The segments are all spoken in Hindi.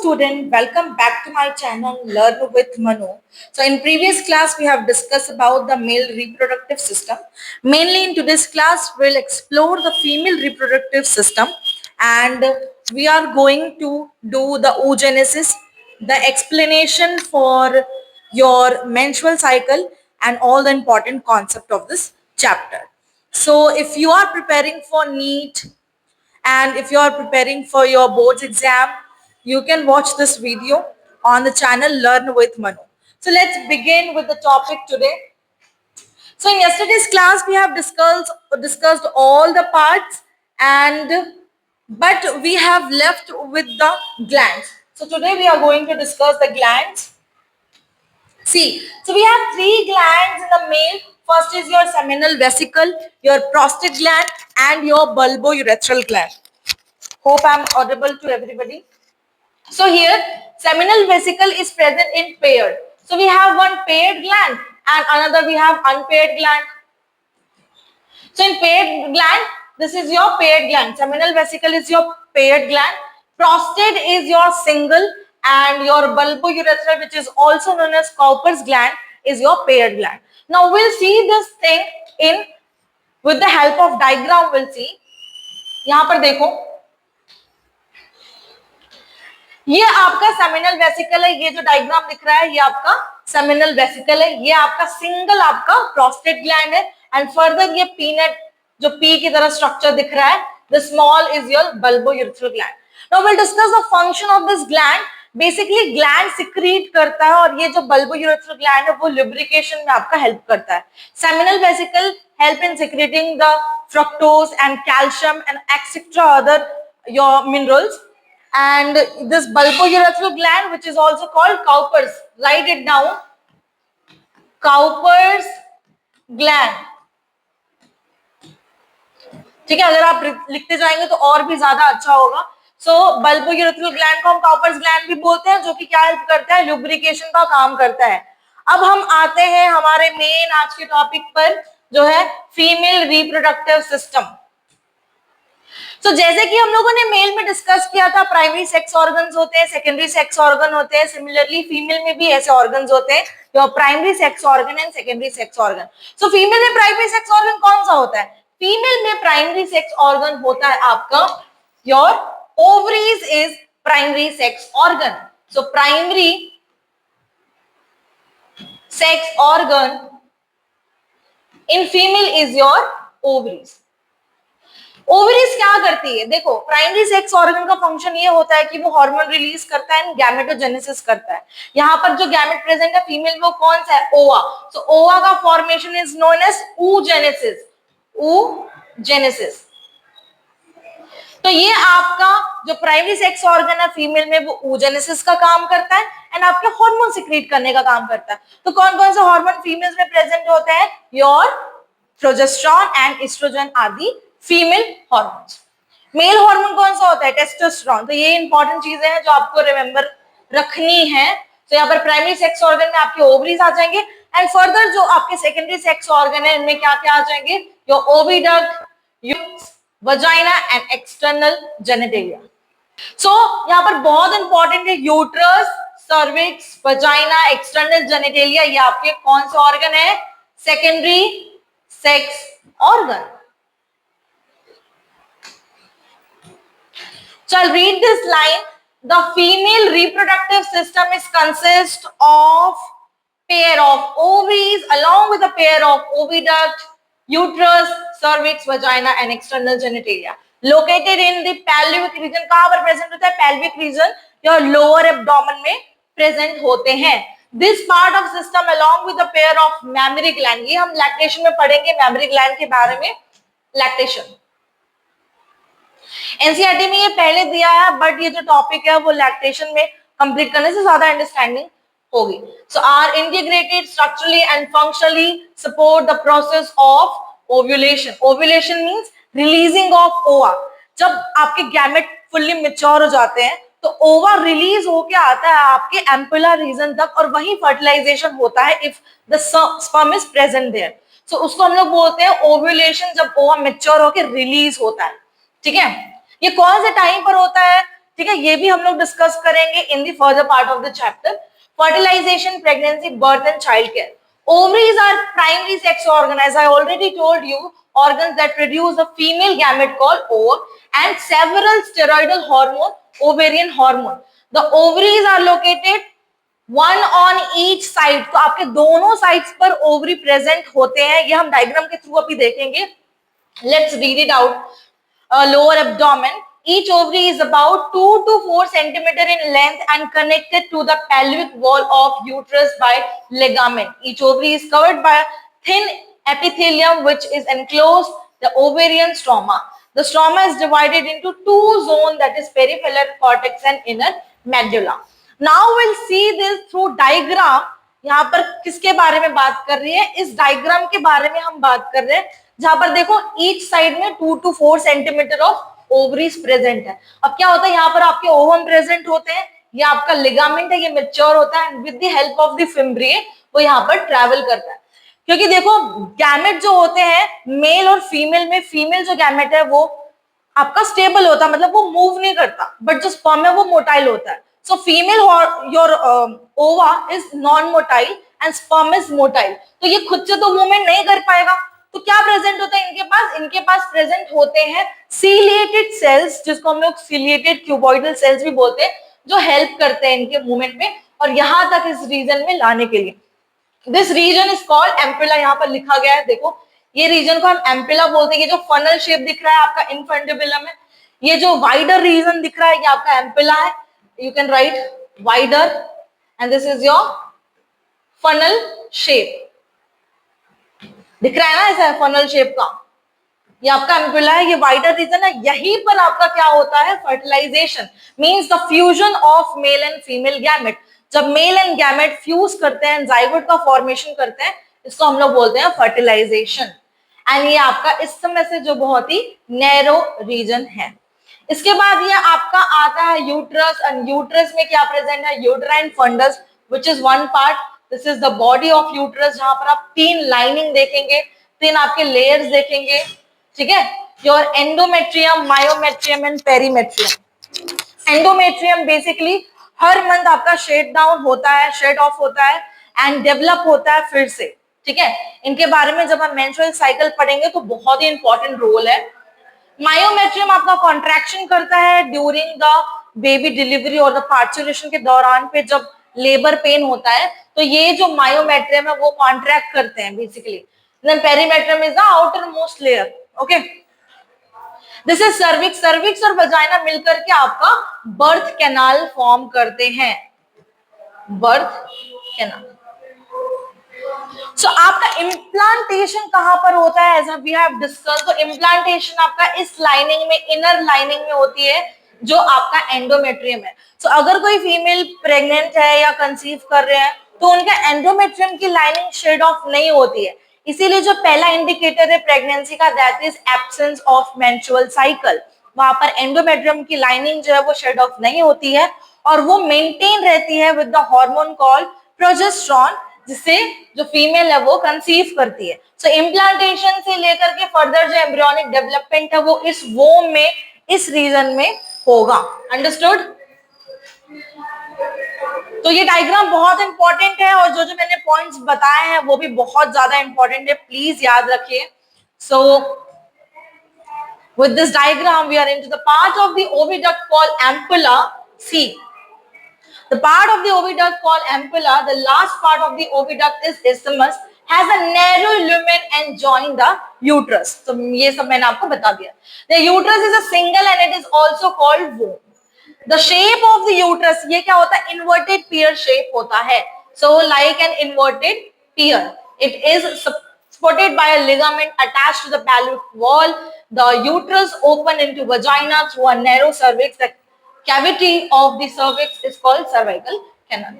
student, welcome back to my channel Learn with Manu. So in previous class we have discussed about the male reproductive system. Mainly in today's class we'll explore the female reproductive system and we are going to do the oogenesis, the explanation for your menstrual cycle and all the important concept of this chapter. So if you are preparing for NEET and if you are preparing for your boards exam, you can watch this video on the channel Learn with Manu. So let's begin with the topic today. So in yesterday's class, we have discussed all the parts but we have left with the glands. So today we are going to discuss the glands. See, so we have three glands in the male. First is your seminal vesicle, your prostate gland, and your bulbourethral gland. Hope I'm audible to everybody. So here, seminal vesicle is present in paired. So we have one paired gland and another we have unpaired gland. So in paired gland, this is your paired gland. Seminal vesicle is your paired gland. Prostate is your single and your bulbourethral, which is also known as Cowper's gland, is your paired gland. Now we'll see this thing with the help of diagram. We'll see. यहाँ पर देखो, ये आपका सेमिनल वेसिकल है. ये जो डायग्राम दिख रहा है ये आपका सेमिनल वेसिकल है. ये आपका सिंगल आपका प्रोस्टेट ग्लैंड है एंड फर्दर ये पीनट जो पी की तरह स्ट्रक्चर दिख रहा है, the small is your bulbourethral gland. Now will discuss the function of this gland. Basically gland secrete करता है और ये जो bulbourethral gland है वो lubrication में आपका हेल्प करता है. Seminal vesicle help in secreting the fructose and calcium and etc other your minerals. And this bulbourethral gland, which is also called Cowper's, write it down, Cowper's gland. ठीक है, अगर आप लिखते जाएंगे तो और भी ज्यादा अच्छा होगा. सो bulbourethral gland को हम Cowper's gland भी बोलते हैं, जो कि क्या हेल्प करता है, लुब्रिकेशन का काम करता है. अब हम आते हैं हमारे मेन आज के टॉपिक पर, जो है फीमेल रिप्रोडक्टिव सिस्टम. तो जैसे कि हम लोगों ने मेल में डिस्कस किया था, प्राइमरी सेक्स ऑर्गन्स होते हैं, सेकेंडरी सेक्स ऑर्गन होते हैं. सिमिलरली फीमेल में भी ऐसे ऑर्गन्स होते हैं, जो primary sex organ and secondary sex organ. So female में प्राइमरी सेक्स ऑर्गन कौन सा होता है? फीमेल में प्राइमरी सेक्स ऑर्गन होता है आपका your ovaries is primary sex organ. So primary sex organ in female is your ovaries. Ovaries क्या करती है? देखो, प्राइमरी सेक्स ऑर्गन का फंक्शन ये होता है कि वो हार्मोन रिलीज करता है एंड गैमेटोजेनेसिस करता है. यहाँ पर जो गैमेट प्रेजेंट है फीमेल वो कौन सा है? ओवा. सो ओवा का formation is known as oogenesis. oogenesis. तो ये आपका जो प्राइमरी सेक्स ऑर्गन है फीमेल में वो oogenesis का काम करता है एंड आपके हार्मोन सिक्रीट करने का काम करता है. तो कौन कौन से हार्मोन फीमेल्स में प्रेजेंट होते हैं? योर प्रोजेस्टेरॉन एंड एस्ट्रोजन आदि फीमेल हार्मोन्स. मेल हार्मोन कौन सा होता है? टेस्टोस्टेरोन. तो ये इंपॉर्टेंट चीजें हैं जो आपको रिमेंबर रखनी है. तो यहाँ पर प्राइमरी सेक्स ऑर्गन में आपके ओवरीज आ जाएंगे एंड फर्दर जो आपके सेकेंडरी सेक्स ऑर्गन है इनमें क्या क्या आ जाएंगे? Your oviduct, vagina and external genitalia. So यहाँ पर बहुत इंपॉर्टेंट है uterus, cervix, vagina, external genitalia. ये आपके कौन से ऑर्गन है? Secondary sex organ. So I'll read this line. The female reproductive system is consist of pair of ovaries along with a pair of oviduct, uterus, cervix, vagina and external genitalia. Located in the pelvic region. कहाँ पर present होता है? Pelvic region या lower abdomen में present होते हैं. This part of system along with a pair of mammary gland. ये हम lactation में पढ़ेंगे mammary gland के बारे में. lactation. एनसीईआरटी में ये पहले दिया है बट ये जो टॉपिक है वो लैक्टेशन में कंप्लीट करने से ज्यादा अंडरस्टैंडिंग होगी. So are integrated structurally and functionally support the process of ovulation. Ovulation means releasing of ova. जब आपके गैमेट फुल्ली मैच्योर हो जाते हैं तो ओवा रिलीज होके आता है आपके एम्पुलर रीजन तक और वही फर्टिलाइजेशन होता है if the sperm is present there. So उसको हम लोग बोलते हैं ओव्यूलेशन, जब ओवा मैच्योर होके रिलीज होता है. ठीक है, ये कौन से टाइम पर होता है? ठीक है, ये भी हम लोग डिस्कस करेंगे in the further part of the chapter. Fertilization, pregnancy, birth and childcare. Ovaries are primary sex organ, as I already told you, organs that produce a female gamete called ova and several steroidal hormone, ovarian hormone. The ovaries are located one on each side. तो आपके दोनों साइड्स पर ओवरी प्रेजेंट होते हैं, ये हम डायग्राम के थ्रू अभी देखेंगे. Let's read it out. Lower abdomen. Each ovary is about 2 to 4 centimeter in length and connected to the pelvic wall of uterus by ligament. Each ovary is covered by a thin epithelium which is enclosed the ovarian stroma. The stroma is divided into two zones, that is peripheral cortex and inner medulla. Now we'll see this through diagram. यहाँ पर किसके बारे में बात कर रही है, इस डायग्राम के बारे में हम बात कर रहे हैं, जहां पर देखो ईच साइड में 2 to 4 centimetre of ovaries present है. अब क्या होता है, यहाँ पर आपके ओवम प्रेजेंट होते हैं, ये आपका लिगामेंट है, ये मैच्योर होता है, with the help of the fimbriae वो यहाँ पर ट्रैवल करता है. क्योंकि देखो गैमेट जो होते हैं मेल और फीमेल में, फीमेल जो गैमेट है वो आपका स्टेबल होता है, मतलब वो मूव नहीं करता, बट जो स्पर्म है वो मोटाइल होता है. So female your ova is non-motile and sperm is motile. तो ये खुद से तो मूवमेंट नहीं कर पाएगा. तो क्या प्रेजेंट होता है इनके पास, इनके पास प्रेजेंट होते हैं सीलिएटेड सेल्स, जिसको हम लोग सीलिएटेड क्यूबॉइडल सेल्स भी बोलते हैं, जो हेल्प करते हैं इनके मूवमेंट में और यहाँ तक इस रीजन में लाने के लिए. This region is called ampulla. यहाँ पर लिखा गया है, देखो ये रीजन को हम एम्पिला बोलते हैं. ये जो फनल शेप दिख रहा है आपका इनफंडिबुलम है, ये जो वाइडर रीजन दिख रहा है ये आपका एम्पिला है. You can write wider and this is your funnel shape. दिख रहा है ना ऐसा funnel shape का, ये आपका एम्पुला है, ये वाइडर रीजन है. यहीं पर आपका क्या होता है, fertilisation means the fusion of male and female gamete. जब मेल एंड गैमेट फ्यूज करते हैं, जाइगोट का फॉर्मेशन करते हैं, इसको हम लोग बोलते हैं फर्टिलाइजेशन. एंड ये आपका इस समय से जो बहुत ही नैरो रीजन है. इसके बाद ये आपका आता है यूट्रस. एंड यूट्रस में क्या प्रेजेंट है, uterine fundus which is one part. This is the body of uterus, जहां पर आप 3 लाइनिंग देखेंगे, 3 आपके लेयर्स देखेंगे, ठीक है. Your endometrium, myometrium and perimetrium. Endometrium basically her month आपका शेड डाउन होता है, शेड ऑफ होता है एंड डेवलप होता है फिर से, ठीक है. इनके बारे में जब हम मेंस्ट्रुअल साइकिल पढ़ेंगे तो बहुत ही इंपॉर्टेंट रोल है. मायोमेट्रियम आपका कॉन्ट्रैक्शन करता है ड्यूरिंग द बेबी डिलीवरी और द पार्चुरेशन के दौरान पे जब लेबर पेन होता है, तो ये जो मायोमेट्रियम है वो कॉन्ट्रैक्ट करते हैं basically. Then perimetrium is the outermost layer. Okay, this is cervix. Cervix और वजाइना मिलकर के आपका बर्थ कैनाल फॉर्म करते हैं, बर्थ कैनाल. So, आपका इम्प्लांटेशन कहां पर होता है, एज वी हैव डिस्कस. तो इम्प्लांटेशन आपका इस लाइनिंग में, इनर लाइनिंग में होती है, जो आपका एंडोमेट्रियम है. सो अगर कोई फीमेल प्रेग्नेंट है या कंसीव कर रहे हैं तो उनका एंडोमेट्रियम की लाइनिंग शेड ऑफ नहीं होती है. इसीलिए जो पहला इंडिकेटर है प्रेगनेंसी का, that is absence of menstrual cycle. वहां पर एंडोमेट्रियम की लाइनिंग जो है वो शेड ऑफ नहीं होती है और वो मेंटेन रहती है with the hormone called progesterone, जिससे जो फीमेल है वो कंसीव करती है. सो इम्प्लांटेशन से लेकर के फर्दर जो एम्ब्रियोनिक डेवलपमेंट है वो इस वोम में, इस रीजन में होगा. अंडरस्टूड. तो ये डायग्राम बहुत इंपॉर्टेंट है और जो जो मैंने पॉइंट्स बताए हैं वो भी बहुत ज्यादा इंपॉर्टेंट है, प्लीज याद रखिए. सो with this diagram we are into the part of the oviduct called ampulla. See, the part of the oviduct called ampulla, the last part of the oviduct is isthmus, has a narrow lumen and join the uterus. तो ये सब मैंने आपको बता दिया. The uterus is a single and it is also called womb. The shape of the uterus, ये क्या होता है, inverted pear shape होता है. So like an inverted pear, it is supported by a ligament attached to the pelvic wall. The uterus open into vagina through a narrow cervix. The cavity of the cervix is called cervical canal,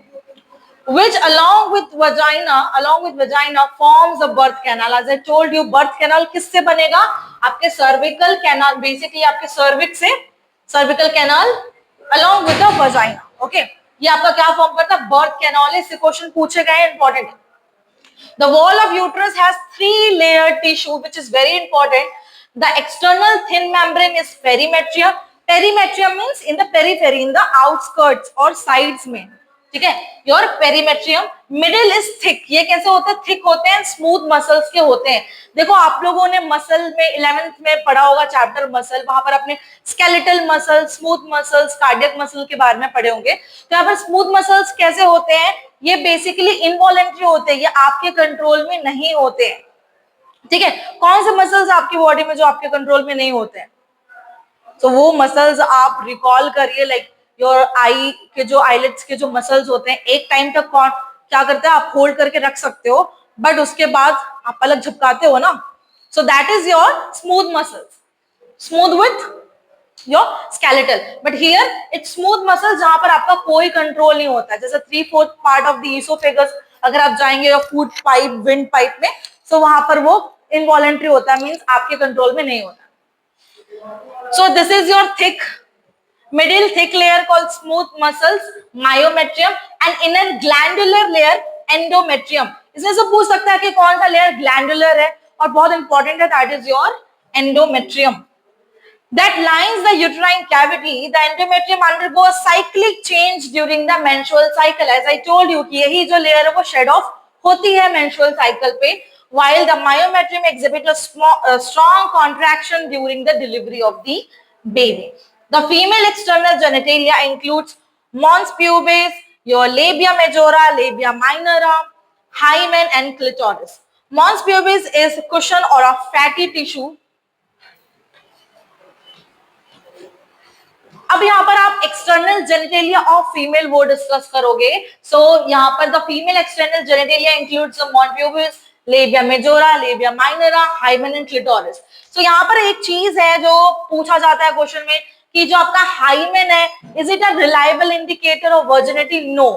which along with vagina forms a birth canal. As I told you, birth canal किससे बनेगा, आपके cervical canal, basically आपके cervix से cervical canal along with the vagina. Okay, ये आपका क्या फॉर्म करता है, birth canal. इससे क्वेश्चन पूछे गए, इंपॉर्टेंट है. The wall of uterus has 3-layered tissue, which is very important. The external thin membrane is perimetrium. Perimetrium means in the periphery, in the outskirts और साइड्स में, ठीक है। Your perimetrium, middle is thick, ये कैसे होते हैं, थिक होते हैं, स्मूथ मसल्स के होते हैं। देखो आप लोगों ने मसल में 11th में पढ़ा होगा चैप्टर मसल, वहां पर अपने skeletal muscle, smooth muscles, cardiac muscle के बारे में पढ़े होंगे। तो यहाँ पर स्मूथ मसल्स कैसे होते हैं, ये बेसिकली इनवॉलेंट्री होते हैं, ये आपके कंट्रोल में नहीं होते हैं, ठीक है। कौन से मसल्स आपकी बॉडी में जो आपके कंट्रोल में नहीं होते हैं, तो वो मसल्स आप रिकॉल करिए, लाइक योर आई के जो आईलिड्स के जो मसल्स होते हैं, एक टाइम तक कौन क्या करते हैं, आप होल्ड करके रख सकते हो, बट उसके बाद आप पलक झपकाते हो ना, so that is your smooth muscles, smooth with your skeletal. But here it's smooth muscle जहां पर आपका कोई कंट्रोल नहीं होता है, जैसे 3/4 पार्ट ऑफ द ईसोफेगस अगर आप जाएंगे your food pipe, wind pipe में, तो वहां पर वो इनवॉलेंट्री होता है, मीन्स आपके कंट्रोल में नहीं होता। So this is your middle thick layer called smooth muscles, myometrium, and inner glandular layer, endometrium. इसमें से पूछ सकता है कि कौन सा लेयर ग्लैंडुलर है, और बहुत इंपॉर्टेंट है, that is your endometrium. That lines the uterine cavity, the endometrium undergoes cyclic change during the menstrual cycle. As I told you कि यही जो लेयर है वो shed off होती है menstrual cycle पे, while the myometrium exhibit a strong contraction during the delivery of the baby. The female external genitalia includes mons pubis, your labia majora, labia minora, hymen, and clitoris. Mons pubis is cushion or a fatty tissue. अब यहाँ पर आप एक्सटर्नल जेनिटेलिया ऑफ फीमेल वो डिस्कस करोगे। सो यहाँ पर the female external genitalia includes mons pubis, labia majora, labia minora, hymen and clitoris. So यहाँ पर एक चीज है जो पूछा जाता है क्वेश्चन में कि जो आपका हाइमेन है, is it a reliable indicator of virginity? No.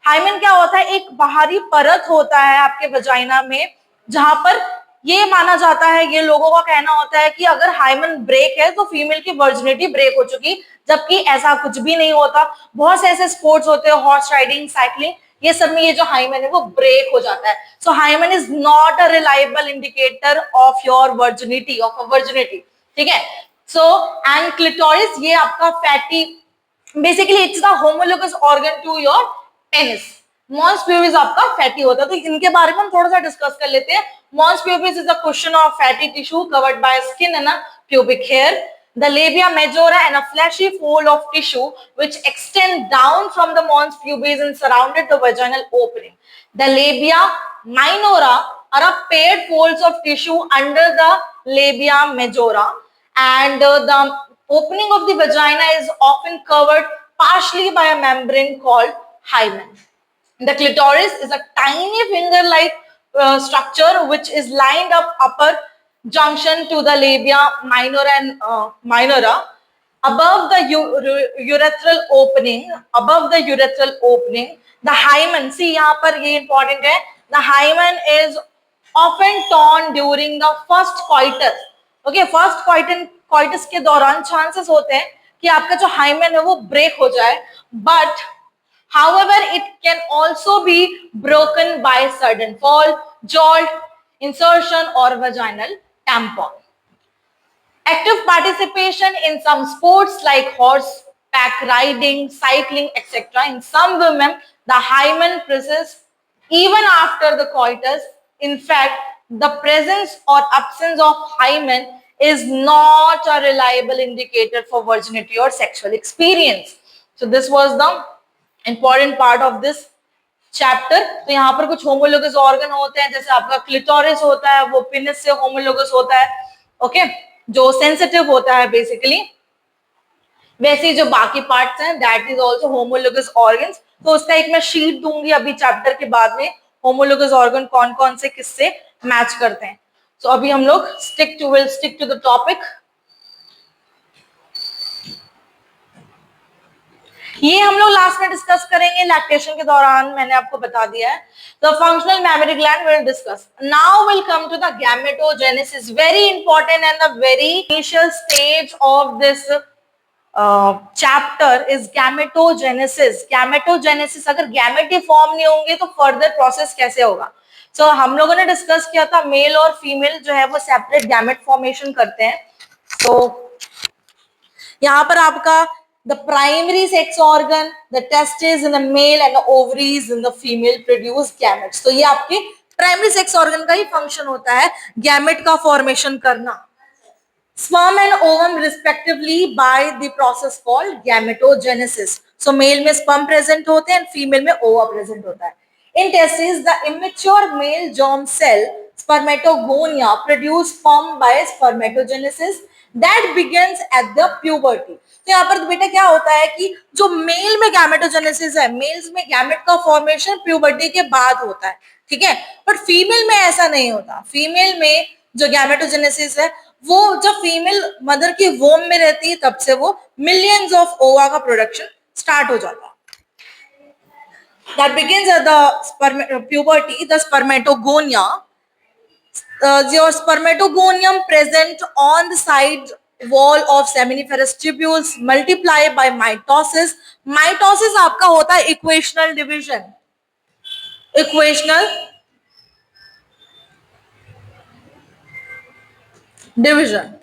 Hymen क्या होता है, एक बाहरी परत होता है आपके वजाइना में, जहां पर ये माना जाता है, ये लोगों का कहना होता है कि अगर हाइमेन ब्रेक है तो फीमेल की वर्जिनिटी ब्रेक हो चुकी, जबकि ऐसा कुछ भी नहीं होता। बहुत से ऐसे स्पोर्ट्स होते हैं, हॉर्स राइडिंग, साइकिलिंग, ये सब में ये जो हाइमेन है वो ब्रेक हो जाता है। So hymen is not a reliable indicator of your virginity, of a virginity, ठीक है। सो एंड क्लिटोरिस, ये आपका fatty, basically it's the homologous organ to your penis. Mons pubis आपका फैटी होता है, तो इनके बारे में हम थोड़ा सा डिस्कस कर लेते हैं। Mons pubis is a question of fatty tissue covered by skin and pubic hair. The labia majora and a fleshy fold of tissue which extend down from the mons pubis and surrounded the vaginal opening. The labia minora are a paired folds of tissue under the labia majora, and the opening of the vagina is often covered partially by a membrane called hymen. The clitoris is a tiny finger-like structure which is lined up upper junction to the labia minora and minora. Above the urethral opening, the hymen. See यहाँ पर ये important है. The hymen is often torn during the first coitus. Okay, first coitus के दौरान chances होते हैं कि आपका जो hymen है वो break हो जाए, but however, it can also be broken by sudden fall, jolt, insertion, or vaginal tampon. Active participation in some sports like horseback riding, cycling, etc. In some women, the hymen persists even after the coitus. In fact, the presence or absence of hymen is not a reliable indicator for virginity or sexual experience. So this was the important part of this chapter. तो यहाँ पर कुछ होमोलोगस ऑर्गन होते हैं, जैसे आपका क्लिटोरिस होता है, वो पेनिस से होमोलोगस होता है, ओके, जो सेंसिटिव होता है बेसिकली। वैसे जो बाकी पार्ट्स हैं, that is also homologous organs. तो उसका एक मैं शीट दूंगी अभी चैप्टर के बाद में, होमोलोगस ऑर्गन कौन कौन से किससे मैच करते हैं। तो अभी हम लोग स्टिक टू द टॉपिक। ये हम लोग लास्ट में डिस्कस करेंगे लैक्टेशन के दौरान, मैंने आपको बता दिया है। तो functional mammary gland will discuss. Now will come to the gametogenesis, very important and the very initial stage of this chapter is gametogenesis. Gametogenesis, अगर गैमेट ही फॉर्म नहीं होंगे तो फर्दर प्रोसेस कैसे होगा। सो हम लोगों ने डिस्कस किया था मेल और फीमेल जो है वो सेपरेट गैमेट फॉर्मेशन करते हैं। तो यहाँ पर आपका the primary sex organ, the testes in the male and the ovaries in the female produce gametes. तो ये आपके प्राइमरी सेक्स ऑर्गन का ही फंक्शन होता है गैमेट का फॉर्मेशन करना. Sperm and ovum respectively by the process called gametogenesis. So male में sperm present होते हैं, female में ova present होता है. In testes, the immature male germ cell spermatogonia produce sperm by spermatogenesis that begins at the puberty. तो यहाँ पर बेटा क्या होता है कि जो मेल में गैमेटोजेनेसिस है, मेल्स में गैमेट का फॉर्मेशन प्यूबर्टी के बाद होता है, ठीक है, बट फीमेल में ऐसा नहीं होता. फीमेल में जो गैमेटोजेनेसिस है वो जब फीमेल मदर की वोम में रहती है तब से वो मिलियंस ऑफ ओवा का प्रोडक्शन स्टार्ट हो जाता है. That begins at the puberty, the spermatogonia. Your spermatogonium present on the side wall of seminiferous tubules multiply by mitosis. Mitosis आपका होता है equational division. Equational division.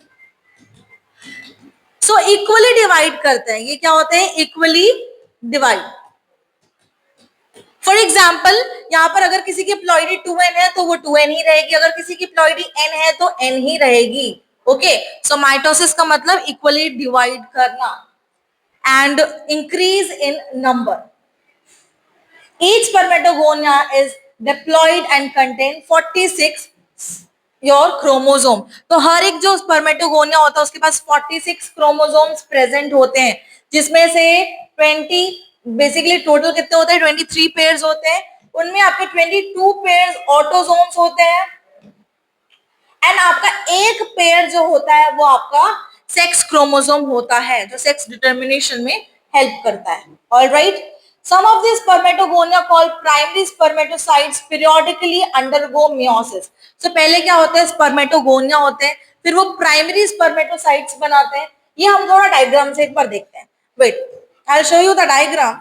So equally divide करते हैं. ये क्या होते हैं? Equally divide. फॉर एग्जाम्पल यहाँ पर अगर किसी की प्लॉइडी 2n है तो वो 2n ही रहेगी, अगर किसी की प्लॉइडी n है तो n ही रहेगी. ओके, सो माइटोसिस का मतलब इक्वली डिवाइड करना and increase in number. Each spermatogonia is diploid and contain 46 your chromosome. तो हर एक जो स्पर्मेटोगोनिया होता है उसके पास 46 क्रोमोसोम्स प्रेजेंट होते हैं, जिसमें से 20 बेसिकली टोटल कितने होते हैं? 23 पेयर्स होते हैं. उनमें आपके 22 पेयर्स ऑटोसोम्स होते हैं एंड आपका एक पेयर जो होता है वो आपका सेक्स क्रोमोसोम होता है जो सेक्स डिटर्मिनेशन में हेल्प करता है. Alright, some of these spermatogonia called primary spermatocytes periodically undergo meiosis. So पहले क्या होता है? स्पर्मेटोगोनिया होते हैं, फिर वो प्राइमरी स्पर्मेटोसाइट्स बनाते हैं. ये हम थोड़ा डायग्राम से एक बार देखते हैं. Wait, I'll show you the diagram.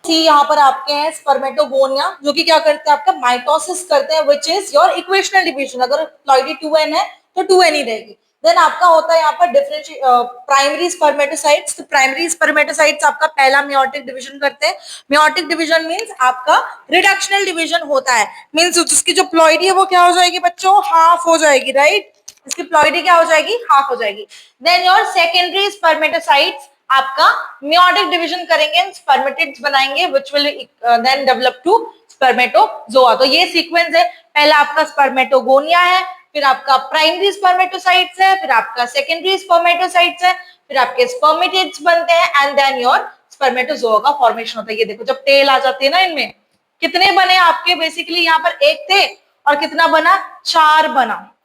यहाँ पर आपके हैं स्पर्मेटोगोनिया जो कि क्या करते हैं? आपका माइटोसिस करते हैं, which is your equational division. अगर प्लॉइडी 2n है तो 2n ही रहेगी. देन आपका होता है यहाँ पर डिफरेंशिएट प्राइमरी स्पर्मेटोसाइट्स. तो प्राइमरी स्पर्मेटोसाइट्स आपका पहला मियोटिक डिवीजन करते हैं. मियोटिक डिवीजन मींस आपका रिडक्शनल डिवीजन होता है, मींस उसकी जो प्लॉइडी है वो क्या हो जाएगी बच्चों? हाफ हो जाएगी. राइट, इसकी प्लॉइडी क्या हो जाएगी? हाफ हो जाएगी. देन योर सेकेंडरी स्पर्मेटोसाइट्स आपका मियोटिक डिवीजन करेंगे, स्पर्मेटिड्स बनाएंगे which will then develop to spermatozoa. तो ये सीक्वेंस है. पहला आपका स्पर्मेटोगोनिया है, फिर आपका प्राइमरी स्पर्मेटोसाइट्स है, फिर आपका सेकेंडरी स्पर्मेटोसाइट्स है, फिर आपके स्पर्मेटिड्स बनते हैं एंड देन योर स्पर्मेटोजोआ का फॉर्मेशन होता है. ये देखो जब टेल आ जाती है ना, इनमें कितने बने आपके? बेसिकली यहाँ पर एक थे और कितना बना? 4 बना.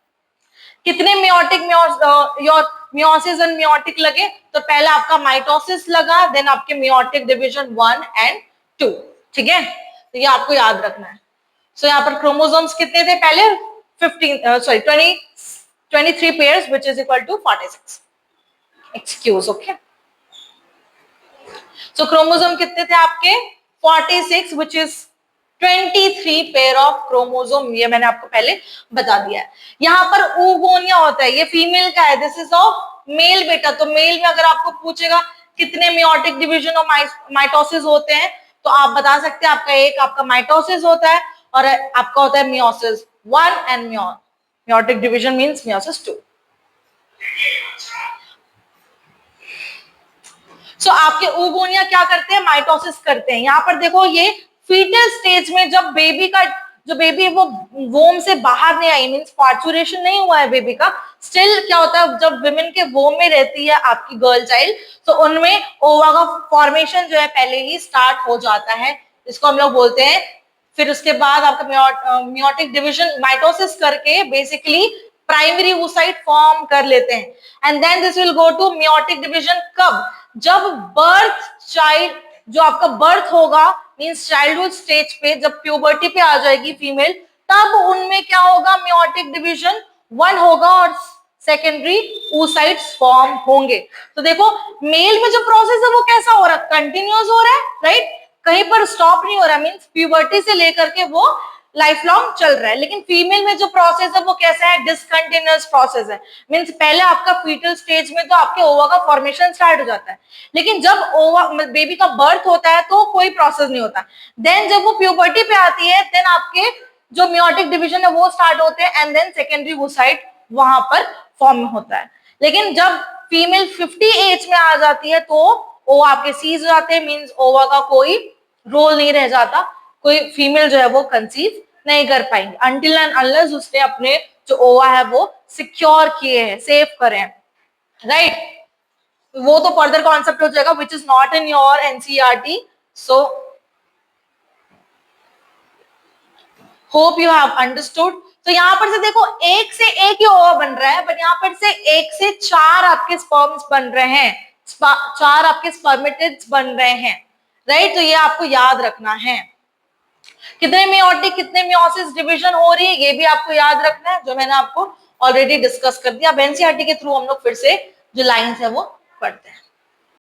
कितने मियोटिक मियोसिस एंड मियोटिक लगे? तो पहला आपका माइटोसिस लगा, देन आपके मियोटिक डिवीजन 1 एंड 2. ठीक है, तो ये आपको याद रखना है. सो यहाँ पर क्रोमोसोम्स कितने थे पहले? 23 pairs which is equal to 46. Excuse, okay. So chromosome कितने थे आपके? 46 which is 23 pair of chromosome. ये मैंने आपको पहले बता दिया है. यहाँ पर oogonia होता है, ये फीमेल का है. दिस इज ऑफ मेल बेटा. तो मेल में अगर आपको पूछेगा कितने मियोटिक डिवीजन और माइटोसिस होते हैं तो आप बता सकते हैं आपका एक आपका माइटोसिस होता है और आपका होता है meiosis 1 and meiotic division means meiosis 2. So आपके oogonia क्या करते हैं? माइटोसिस करते हैं. यहाँ पर देखो ये फीटल स्टेज में जब बेबी का जो बेबी है वो वोम से बाहर नहीं आई, मींस पार्चुरेशन नहीं हुआ है बेबी का, स्टिल क्या होता है जब विमेन के वोम में रहती है आपकी गर्ल चाइल्ड तो उनमें ओवा का फॉर्मेशन जो है पहले ही स्टार्ट हो जाता है. इसको हम लोग बोलते हैं. फिर उसके बाद आपका मियोटिक डिवीजन माइटोसिस करके बेसिकली प्राइमरी oocyte फॉर्म कर लेते हैं and then this will go to meiotic division. कब? जब बर्थ चाइल्ड जो आपका बर्थ होगा मींस चाइल्डहुड स्टेज पे, जब प्यूबर्टी पे आ जाएगी फीमेल, तब उनमें क्या होगा? मियोटिक डिवीजन 1 होगा और सेकेंडरी oocytes फॉर्म होंगे. तो देखो मेल में जो प्रोसेस है वो कैसा हो रहा है? कंटिन्यूअस हो रहा है. राइट, कहीं पर स्टॉप नहीं हो रहा. मींस प्यूबर्टी से लेकर के वो लाइफ लॉन्ग चल रहा है। लेकिन फीमेल में जो प्रोसेस है वो कैसा है, डिसकंटिन्यूअस प्रोसेस है। मींस पहले आपका फीटल स्टेज में तो आपके ओवा का फॉर्मेशन स्टार्ट हो जाता है, लेकिन जब ओवा बेबी का बर्थ होता है तो कोई प्रोसेस नहीं होता। देन जब वो प्यूबर्टी पे आती है, देन आपके जो मियोटिक डिवीजन है वो स्टार्ट होते हैं, एंड देन सेकेंडरी वूसाइट वहां पर फॉर्म होता है। लेकिन जब फीमेल 50 एज में आ जाती है तो वो आपके सीज हो जाते हैं, मींस ओवा का कोई रोल नहीं रह जाता, कोई फीमेल जो है वो कंसीव नहीं कर पाएंगे अनटिल एंड अनलेस उसने अपने जो ओवा है वो सिक्योर किए हैं, सेव करे हैं, राइट। वो तो फर्दर कॉन्सेप्ट हो जाएगा which is not in your NCERT. So hope you have understood. तो यहाँ पर से देखो एक से एक ही ओवा बन रहा है, बट यहाँ पर से एक से चार आपके स्पर्म्स बन रहे हैं, चार आपके स्पर्मेटिड्स बन रहे हैं, राइट। तो ये आपको याद रखना है। कितने मियोटिक कितने मियोसिस डिवीजन हो रही है ये भी आपको याद रखना है, जो मैंने आपको ऑलरेडी डिस्कस कर दिया। अब एनसीईआरटी के थ्रू हम लोग फिर से जो लाइंस है वो पढ़ते हैं।